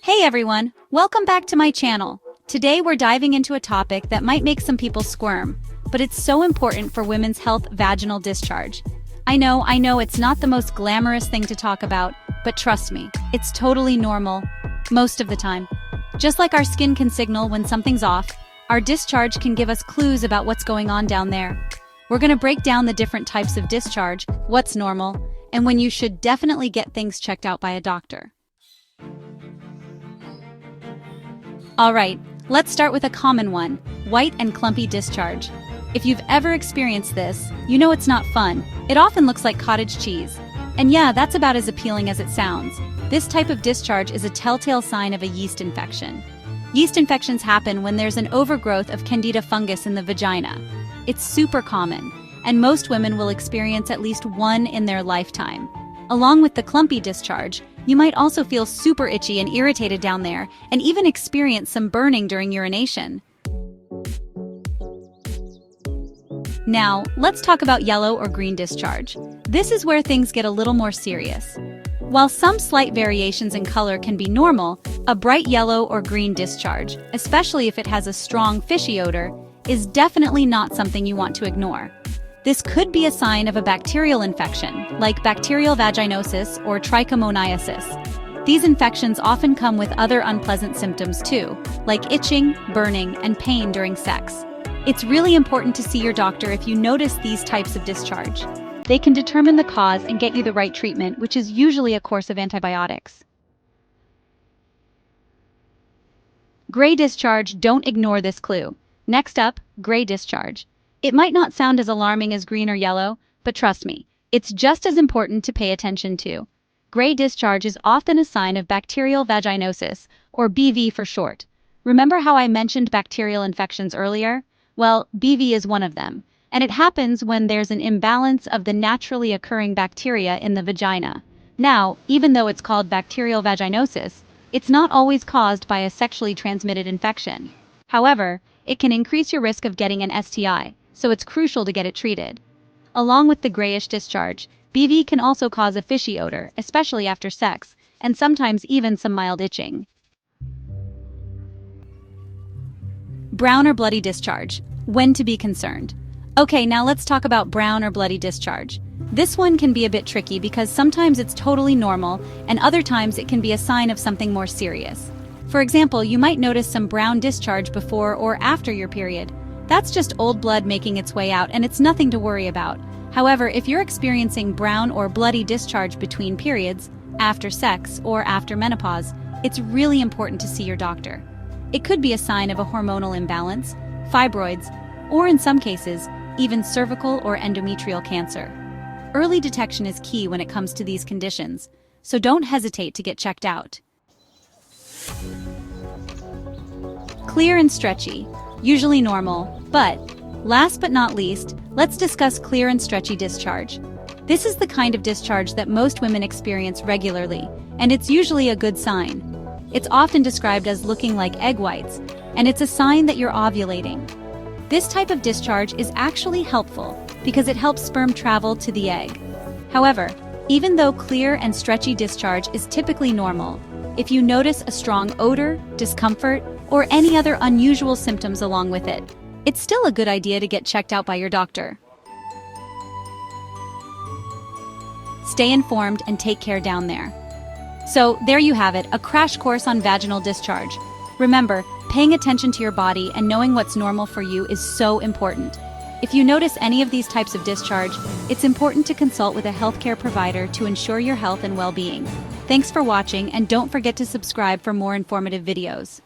Hey everyone, welcome back to my channel. Today we're diving into a topic that might make some people squirm, but it's so important for women's health: vaginal discharge. I know it's not the most glamorous thing to talk about, but trust me, it's totally normal, most of the time. Just like our skin can signal when something's off, our discharge can give us clues about what's going on down there. We're gonna break down the different types of discharge, what's normal, and when you should definitely get things checked out by a doctor. Alright, let's start with a common one: white and clumpy discharge. If you've ever experienced this, you know it's not fun. It often looks like cottage cheese. And yeah, that's about as appealing as it sounds. This type of discharge is a telltale sign of a yeast infection. Yeast infections happen when there's an overgrowth of Candida fungus in the vagina. It's super common, and most women will experience at least one in their lifetime. Along with the clumpy discharge, you might also feel super itchy and irritated down there, and even experience some burning during urination. Now, let's talk about yellow or green discharge. This is where things get a little more serious. While some slight variations in color can be normal, a bright yellow or green discharge, especially if it has a strong fishy odor, is definitely not something you want to ignore. This could be a sign of a bacterial infection, like bacterial vaginosis or trichomoniasis. These infections often come with other unpleasant symptoms too, like itching, burning, and pain during sex. It's really important to see your doctor if you notice these types of discharge. They can determine the cause and get you the right treatment, which is usually a course of antibiotics. Gray discharge, don't ignore this clue. Next up, gray discharge. It might not sound as alarming as green or yellow, but trust me, it's just as important to pay attention to. Gray discharge is often a sign of bacterial vaginosis, or BV for short. Remember how I mentioned bacterial infections earlier? Well, BV is one of them, and it happens when there's an imbalance of the naturally occurring bacteria in the vagina. Now, even though it's called bacterial vaginosis, it's not always caused by a sexually transmitted infection. However, it can increase your risk of getting an STI, so it's crucial to get it treated. Along with the grayish discharge, BV can also cause a fishy odor, especially after sex, and sometimes even some mild itching. Brown or bloody discharge. When to be concerned. Okay, now let's talk about brown or bloody discharge. This one can be a bit tricky because sometimes it's totally normal, and other times it can be a sign of something more serious. For example, you might notice some brown discharge before or after your period. That's just old blood making its way out, and it's nothing to worry about. However, if you're experiencing brown or bloody discharge between periods, after sex, or after menopause, it's really important to see your doctor. It could be a sign of a hormonal imbalance, fibroids, or in some cases, even cervical or endometrial cancer. Early detection is key when it comes to these conditions, so don't hesitate to get checked out. Clear and stretchy. Usually normal, but last but not least, let's discuss clear and stretchy discharge. This is the kind of discharge that most women experience regularly, and it's usually a good sign. It's often described as looking like egg whites, and it's a sign that you're ovulating. This type of discharge is actually helpful because it helps sperm travel to the egg. However, even though clear and stretchy discharge is typically normal, if you notice a strong odor, discomfort, or any other unusual symptoms along with it, it's still a good idea to get checked out by your doctor. Stay informed and take care down there. So, there you have it, a crash course on vaginal discharge. Remember, paying attention to your body and knowing what's normal for you is so important. If you notice any of these types of discharge, it's important to consult with a healthcare provider to ensure your health and well-being. Thanks for watching, and don't forget to subscribe for more informative videos.